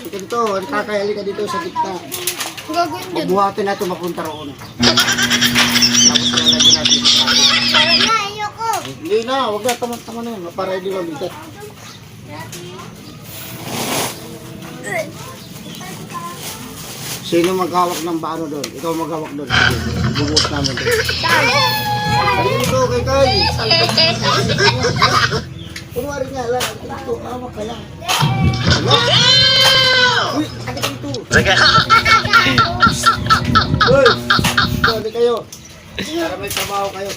Ganito, kakayali ka dito sa gitna. Ang gagawin dyan. Bubuhatin natin mapunta roon. Tapos lalagyan natin sa atin. Parang na, ayoko. Hindi na, huwag na, tama na yun. Para hindi mabigat. Sino maghawak ng bano doon? Ikaw maghawak doon. Bubuhos namin doon. Halika dito, kay. Kunwari nga lang, ito, hawak ka lang. Uy, halika dito. Uy, halika kayo. Para may trabaho kayo.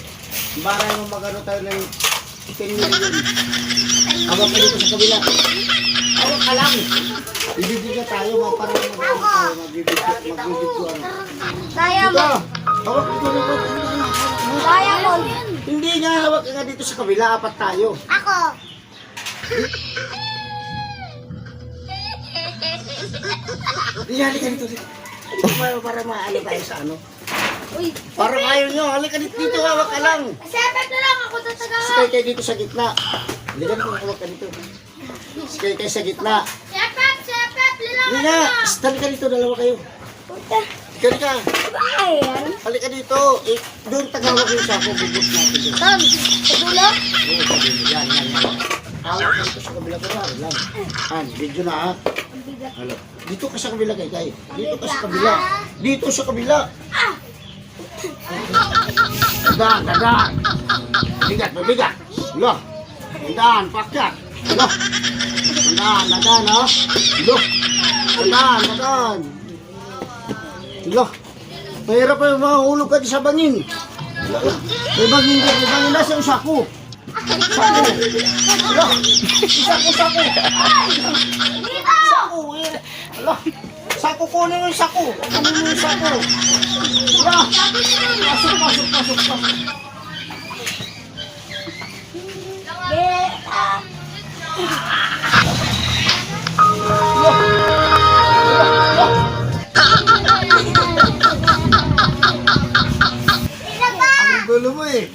Para yung magano tayo ng 10 million. Hawak ka dito sa kabila. Hawak ka lang. Ibibigyan tayo, para magano tayo, magbibigyan. Kaya mo. Dito, hawak dito dito. Kaya mo. Hindi nga, hawak ka dito sa kabila, apat tayo. Ako. Hindi, halika dito. Para maano tayo sa ano. Uy. Parang ayaw nyo, halika dito, hawak ka lang. Sepet na lang ako tatagawa. Sikay kayo dito sa gitna. Halika dito, hawak ka dito. Sikay kayo sa gitna. Sepet, lilang Hindi nga, halika dito, dalawa kayo. Punta. Halika. Ayan. Halika dito. Doon tagawag yung sako, bubot natin doon. Tom, sa dulo? Oo, sabi mo, yan. Hawak ka dito sa kabila ko lang. Video na ha. Ang bigat. Halo. Dito ka sa kabila kay. Dito ka sa kabila. Dito sa kabila. Dadan. Bigat. Loh. Dadan, pakyat. Loh. Dadan, ha. Loh. Dadan. Loh. Mahirap pa yung mahulog ka di sa bangin. May bangin nasa yung sako. Sako. Loh. Sako. Sako, Ala, sako kunin mo yung sako. Kunin mo yung sako. Ala, pasok. Ang gulo mo eh.